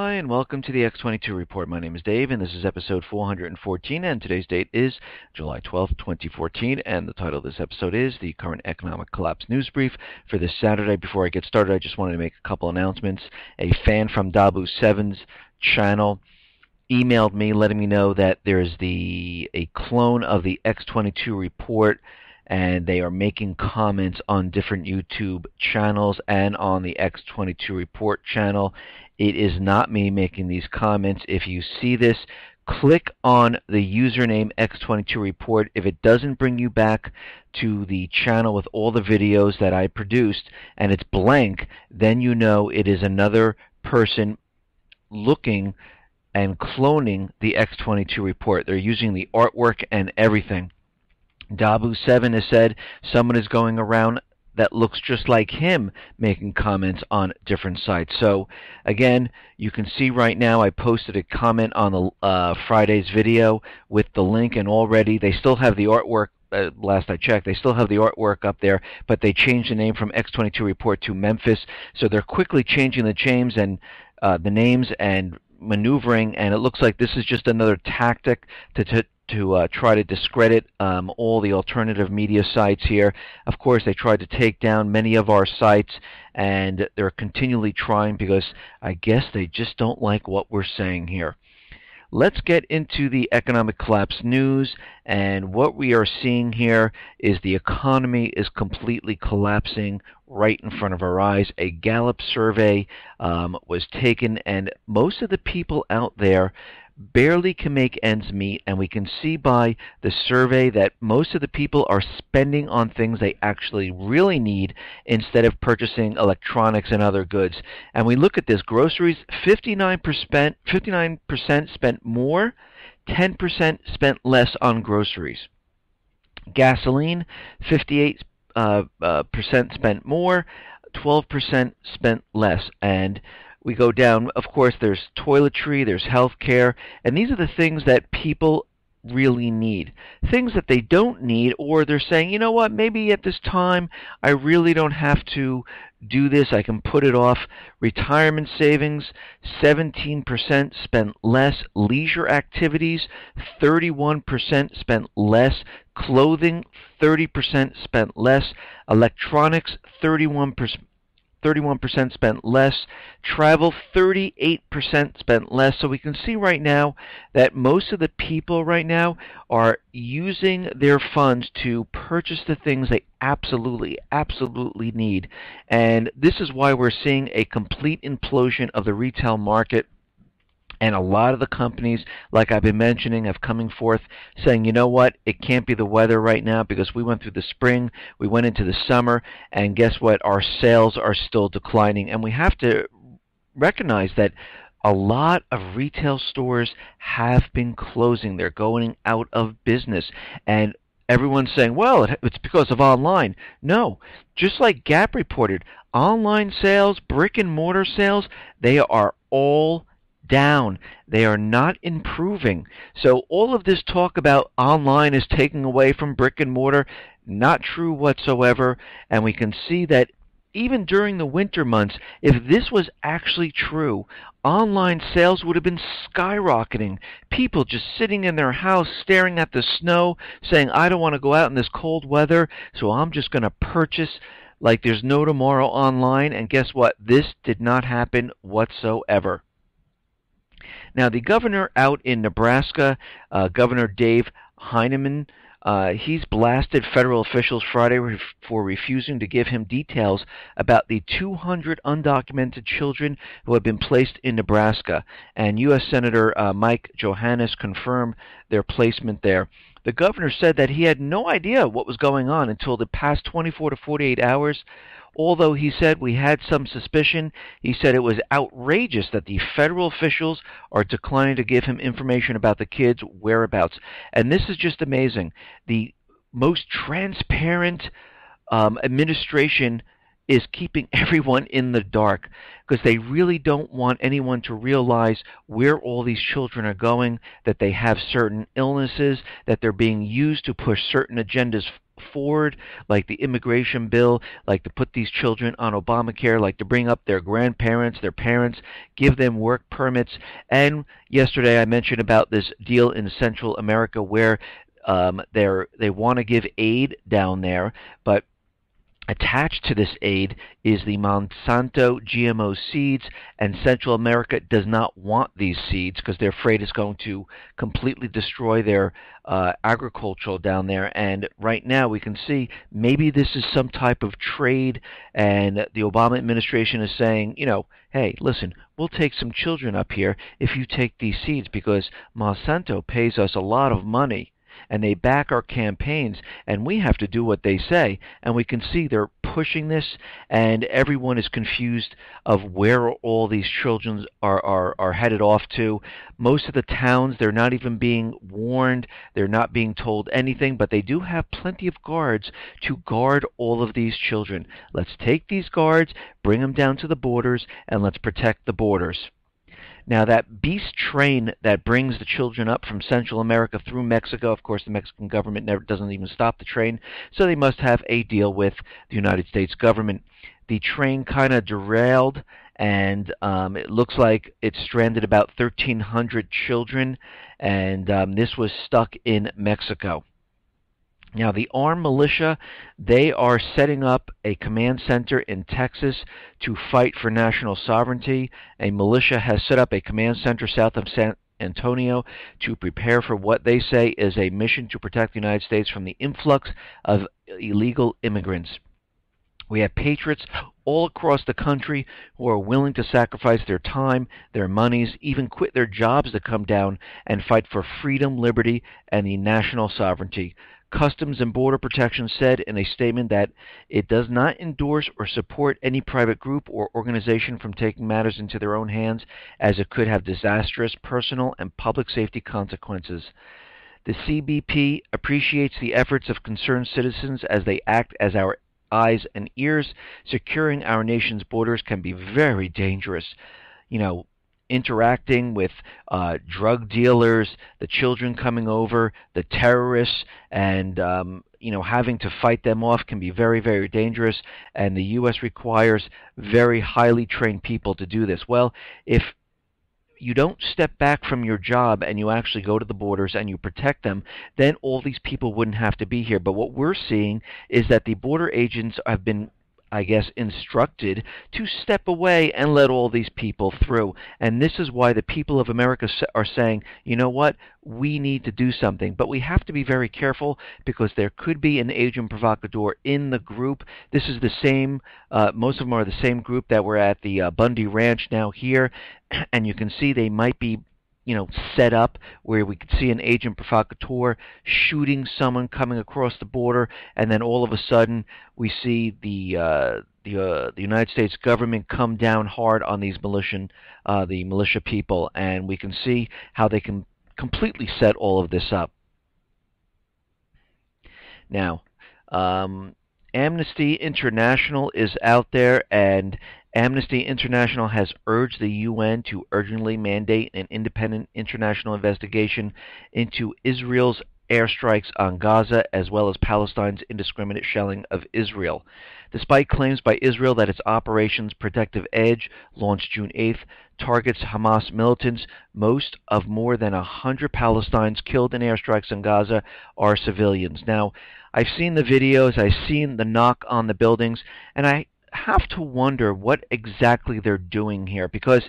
Hi, and welcome to the X22 Report. My name is Dave, and this is episode 414, and today's date is July 12th, 2014, and the title of this episode is The Current Economic Collapse News Brief for this Saturday. Before I get started, I just wanted to make a couple announcements. A fan from Dabu7's channel emailed me letting me know that there's a clone of the X22 Report, and they are making comments on different YouTube channels and on the X22 Report channel. It is not me making these comments. If you see this, click on the username X22 Report. If it doesn't bring you back to the channel with all the videos that I produced and it's blank, then you know it is another person looking and cloning the X22 Report. They're using the artwork and everything. Dabu7 has said someone is going around that looks just like him making comments on different sites. So again, you can see right now I posted a comment on the Friday's video with the link, and already they still have the artwork. Last I checked, they still have the artwork up there, but they changed the name from X22 Report to Memphis. So they're quickly changing the names and maneuvering, and it looks like this is just another tactic to try to discredit all the alternative media sites here. Of course, they tried to take down many of our sites, and they're continually trying because I guess they just don't like what we're saying here. Let's get into the economic collapse news, and what we are seeing here is the economy is completely collapsing right in front of our eyes. A Gallup survey was taken, and most of the people out there barely can make ends meet, and we can see by the survey that most of the people are spending on things they actually really need instead of purchasing electronics and other goods. And we look at this: groceries, 59% spent more, 10% spent less on groceries. Gasoline, 58% spent more, 12% spent less. And we go down, of course, there's toiletry, there's health care, and these are the things that people really need. Things that they don't need, or they're saying, you know what, maybe at this time I really don't have to do this, I can put it off. Retirement savings, 17% spent less. Leisure activities, 31% spent less. Clothing, 30% spent less. Electronics, 31% spent less. Travel, 38% spent less. So we can see right now that most of the people right now are using their funds to purchase the things they absolutely need. And this is why we're seeing a complete implosion of the retail market. And a lot of the companies, like I've been mentioning, have coming forth saying, you know what, it can't be the weather right now because we went through the spring, we went into the summer, and guess what, our sales are still declining. And we have to recognize that a lot of retail stores have been closing. They're going out of business. And everyone's saying, well, it's because of online. No, just like Gap reported, online sales, brick and mortar sales, they are all down. They are not improving. So all of this talk about online is taking away from brick and mortar, not true whatsoever. And we can see that even during the winter months, if this was actually true, online sales would have been skyrocketing. People just sitting in their house staring at the snow saying, I don't want to go out in this cold weather, so I'm just going to purchase like there's no tomorrow online. And guess what? This did not happen whatsoever. Now, the governor out in Nebraska, Governor Dave Heineman, he's blasted federal officials Friday for refusing to give him details about the 200 undocumented children who have been placed in Nebraska. And U.S. Senator Mike Johannes confirmed their placement there. The governor said that he had no idea what was going on until the past 24 to 48 hours. Although he said we had some suspicion, he said it was outrageous that the federal officials are declining to give him information about the kids' whereabouts. And this is just amazing. The most transparent administration is keeping everyone in the dark because they really don't want anyone to realize where all these children are going, that they have certain illnesses, that they're being used to push certain agendas forward, like the immigration bill, like to put these children on Obamacare, like to bring up their grandparents, their parents, give them work permits. And yesterday I mentioned about this deal in Central America where they want to give aid down there, but attached to this aid is the Monsanto GMO seeds, and Central America does not want these seeds because they're afraid it's going to completely destroy their agriculture down there. And right now we can see maybe this is some type of trade, and the Obama administration is saying, hey, listen, we'll take some children up here if you take these seeds because Monsanto pays us a lot of money and they back our campaigns, and we have to do what they say. And we can see they're pushing this, and everyone is confused of where all these children are headed off to. Most of the towns, they're not even being warned. They're not being told anything, but they do have plenty of guards to guard all of these children. Let's take these guards, bring them down to the borders, and let's protect the borders. Now, that beast train that brings the children up from Central America through Mexico, of course, the Mexican government doesn't even stop the train, so they must have a deal with the United States government. The train kind of derailed, and it looks like it stranded about 1,300 children, and this was stuck in Mexico. Now, the armed militia, they are setting up a command center in Texas to fight for national sovereignty. A militia has set up a command center south of San Antonio to prepare for what they say is a mission to protect the United States from the influx of illegal immigrants. We have patriots all across the country who are willing to sacrifice their time, their monies, even quit their jobs to come down and fight for freedom, liberty, and the national sovereignty. Customs and Border Protection said in a statement that it does not endorse or support any private group or organization from taking matters into their own hands, as it could have disastrous personal and public safety consequences. The CBP appreciates the efforts of concerned citizens as they act as our eyes and ears. Securing our nation's borders can be very dangerous. Interacting with drug dealers, the children coming over, the terrorists, and having to fight them off can be very, very dangerous. And the U.S. requires very highly trained people to do this. Well, if you don't step back from your job and you actually go to the borders and you protect them, then all these people wouldn't have to be here. But what we're seeing is that the border agents have been, I guess, instructed to step away and let all these people through. And this is why the people of America are saying, you know what, we need to do something. But we have to be very careful because there could be an agent provocateur in the group. This is the same, most of them are the same group that were at the Bundy Ranch now here. And you can see they might be set up where we could see an agent provocateur shooting someone coming across the border, and then all of a sudden we see the United States government come down hard on these the militia people, and we can see how they can completely set all of this up. Now, Amnesty International is out there, and Amnesty International has urged the UN to urgently mandate an independent international investigation into Israel's airstrikes on Gaza as well as Palestine's indiscriminate shelling of Israel. Despite claims by Israel that its Operations Protective Edge, launched June 8th, targets Hamas militants, most of more than 100 Palestinians killed in airstrikes in Gaza are civilians. Now, I've seen the videos, I've seen the knock on the buildings, and I have to wonder what exactly they're doing here, because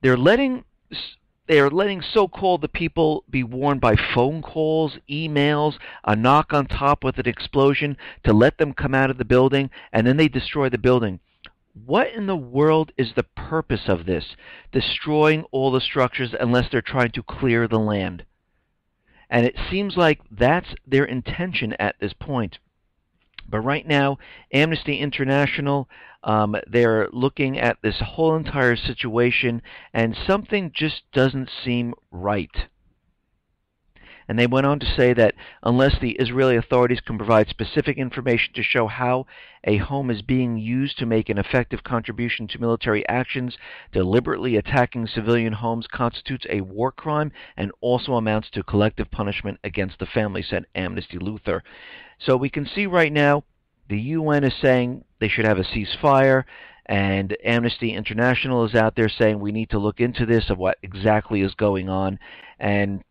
they're letting so-called the people be warned by phone calls, emails, a knock on top with an explosion to let them come out of the building, and then they destroy the building. What in the world is the purpose of this? Destroying all the structures unless they're trying to clear the land. And it seems like that's their intention at this point. But right now, Amnesty International, they're looking at this whole entire situation, and something just doesn't seem right. And they went on to say that unless the Israeli authorities can provide specific information to show how a home is being used to make an effective contribution to military actions, deliberately attacking civilian homes constitutes a war crime and also amounts to collective punishment against the family, said Amnesty Luther. So we can see right now the UN is saying they should have a ceasefire, and Amnesty International is out there saying we need to look into this, of what exactly is going on. And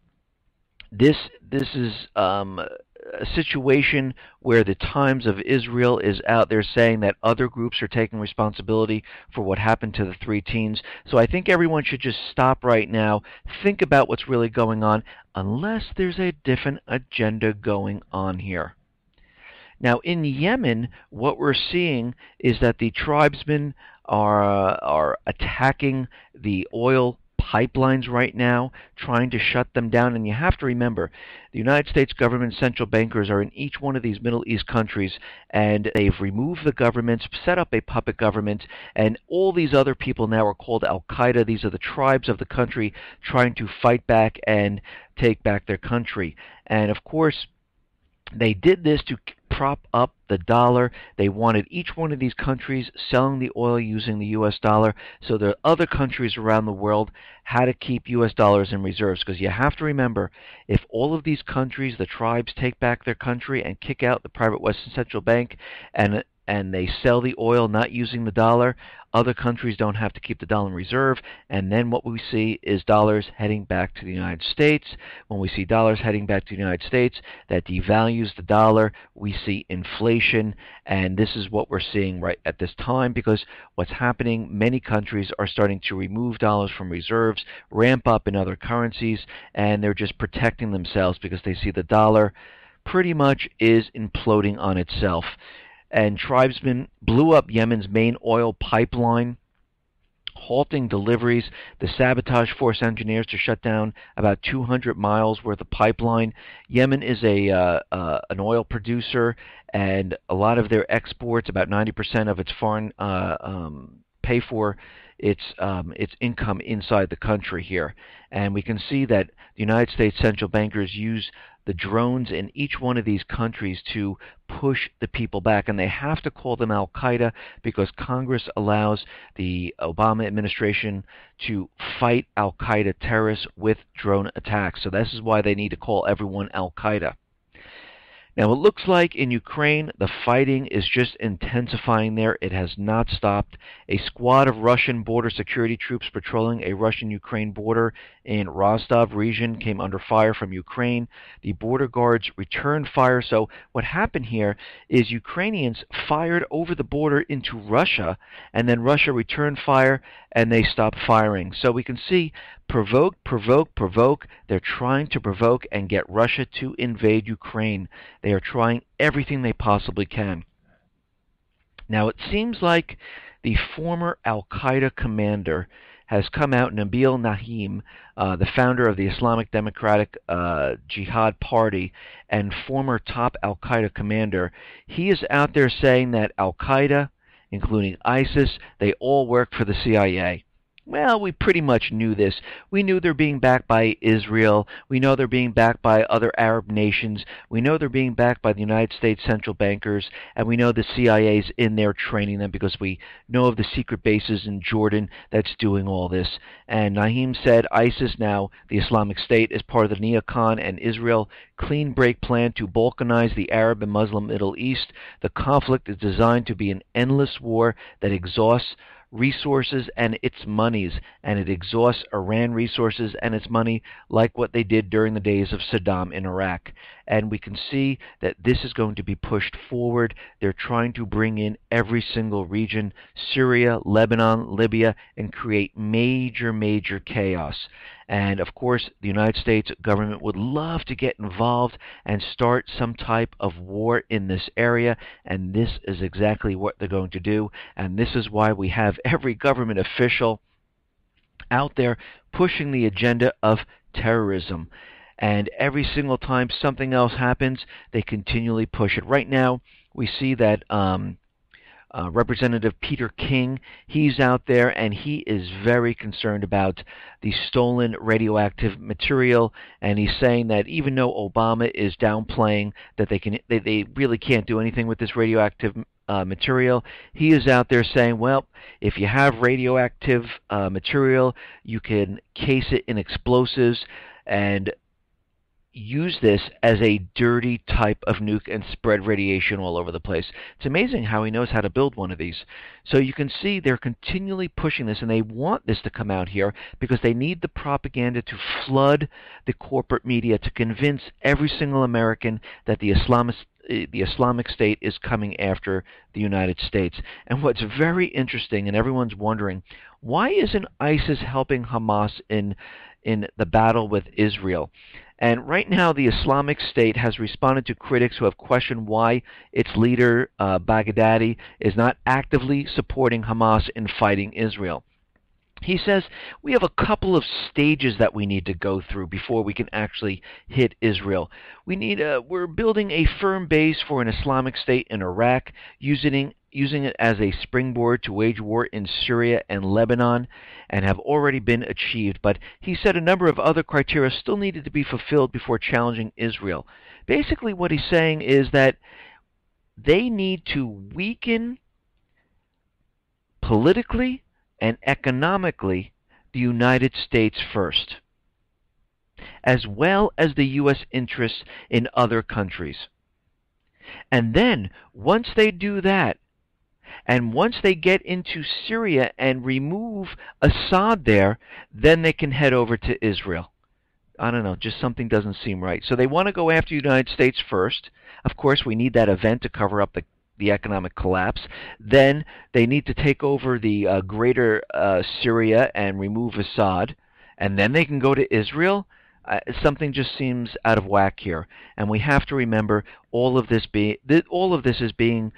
this is a situation where the Times of Israel is out there saying that other groups are taking responsibility for what happened to the 3 teens. So I think everyone should just stop right now, think about what's really going on, unless there's a different agenda going on here. Now, in Yemen, what we're seeing is that the tribesmen are attacking the oil pipelines right now, trying to shut them down. And you have to remember, the United States government central bankers are in each one of these Middle East countries, and they've removed the governments, set up a puppet government, and all these other people now are called Al-Qaeda. These are the tribes of the country trying to fight back and take back their country. And of course, they did this to prop up the dollar. They wanted each one of these countries selling the oil using the U.S. dollar, so the other countries around the world had to keep U.S. dollars in reserves. Because you have to remember, if all of these countries, the tribes, take back their country and kick out the private Western Central Bank, and they sell the oil not using the dollar, other countries don't have to keep the dollar in reserve, and then what we see is dollars heading back to the United States. When we see dollars heading back to the United States, that devalues the dollar. We see inflation, and this is what we're seeing right at this time, because what's happening, many countries are starting to remove dollars from reserves, ramp up in other currencies, and they're just protecting themselves because they see the dollar pretty much is imploding on itself. And tribesmen blew up Yemen's main oil pipeline, halting deliveries. The sabotage forced engineers to shut down about 200 miles worth of pipeline. Yemen is an oil producer, and a lot of their exports, about 90% of its foreign pay for its income inside the country here. And we can see that the United States central bankers use the drones in each one of these countries to push the people back. And they have to call them Al-Qaeda because Congress allows the Obama administration to fight Al-Qaeda terrorists with drone attacks. So this is why they need to call everyone Al-Qaeda. Now, it looks like in Ukraine, the fighting is just intensifying there. It has not stopped. A squad of Russian border security troops patrolling a Russian-Ukraine border in Rostov region came under fire from Ukraine. The border guards returned fire. So what happened here is Ukrainians fired over the border into Russia, and then Russia returned fire, and they stopped firing. So we can see provoke, provoke, provoke. They're trying to provoke and get Russia to invade Ukraine. They are trying everything they possibly can. Now, it seems like the former Al-Qaeda commander has come out, Nabil Nahim, the founder of the Islamic Democratic Jihad Party and former top Al-Qaeda commander. He is out there saying that Al-Qaeda, including ISIS, they all work for the CIA. Well, we pretty much knew this. We knew they're being backed by Israel. We know they're being backed by other Arab nations. We know they're being backed by the United States central bankers. And we know the CIA's in there training them because we know of the secret bases in Jordan that's doing all this. And Nahim said ISIS, now the Islamic State, is part of the neocon and Israel clean break plan to balkanize the Arab and Muslim Middle East. The conflict is designed to be an endless war that exhausts resources and its monies, and it exhausts Iran resources and its money like what they did during the days of Saddam in Iraq. And we can see that this is going to be pushed forward. They're trying to bring in every single region, Syria, Lebanon, Libya, and create major, major chaos. And of course, the United States government would love to get involved and start some type of war in this area, and this is exactly what they're going to do. And this is why we have every government official out there pushing the agenda of terrorism. And every single time something else happens, they continually push it. Right now, we see that Representative Peter King, he's out there and he is very concerned about the stolen radioactive material, and he's saying that even though Obama is downplaying that they really can't do anything with this radioactive material, he is out there saying, well, if you have radioactive material, you can case it in explosives and use this as a dirty type of nuke and spread radiation all over the place. It's amazing how he knows how to build one of these. So you can see they're continually pushing this, and they want this to come out here because they need the propaganda to flood the corporate media to convince every single American that the Islamic State is coming after the United States. And what's very interesting, and everyone's wondering, why isn't ISIS helping Hamas in the battle with Israel? And right now, the Islamic State has responded to critics who have questioned why its leader, Baghdadi, is not actively supporting Hamas in fighting Israel. He says, we have a couple of stages that we need to go through before we can actually hit Israel. We're building a firm base for an Islamic State in Iraq, using it as a springboard to wage war in Syria and Lebanon, and have already been achieved. But he said a number of other criteria still needed to be fulfilled before challenging Israel. Basically what he's saying is that they need to weaken politically and economically the United States first, as well as the U.S. interests in other countries. And then, once they do that, and once they get into Syria and remove Assad there, then they can head over to Israel. I don't know, just something doesn't seem right. So they want to go after the United States first. Of course, we need that event to cover up the economic collapse. Then they need to take over the greater Syria and remove Assad. And then they can go to Israel. Something just seems out of whack here. And we have to remember all of this is being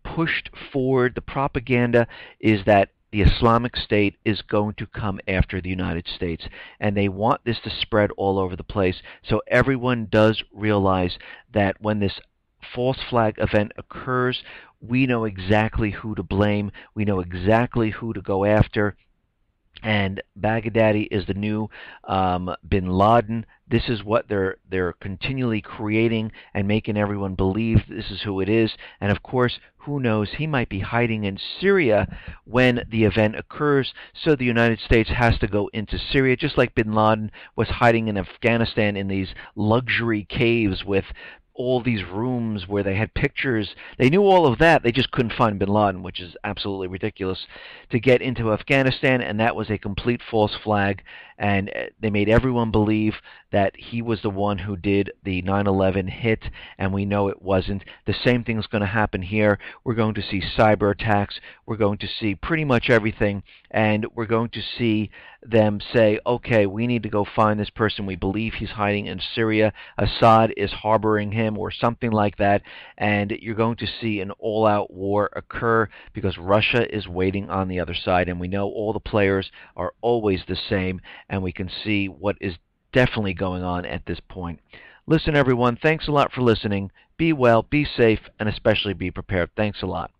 pushed forward. The propaganda is that the Islamic State is going to come after the United States, and they want this to spread all over the place. So everyone does realize that when this false flag event occurs, we know exactly who to blame. We know exactly who to go after. And Baghdadi is the new bin Laden. This is what they're continually creating and making everyone believe this is who it is. And of course, who knows, he might be hiding in Syria when the event occurs, so the United States has to go into Syria, just like bin Laden was hiding in Afghanistan in these luxury caves with all these rooms where they had pictures. They knew all of that. They just couldn't find bin Laden, which is absolutely ridiculous, to get into Afghanistan, and that was a complete false flag. And they made everyone believe that he was the one who did the 9/11 hit, and we know it wasn't. The same thing is going to happen here. We're going to see cyber attacks. We're going to see pretty much everything, and we're going to see them say, okay, we need to go find this person. We believe he's hiding in Syria. Assad is harboring him or something like that, and you're going to see an all-out war occur because Russia is waiting on the other side, and we know all the players are always the same, and we can see what is definitely going on at this point. Listen, everyone, thanks a lot for listening. Be well, be safe, and especially be prepared. Thanks a lot.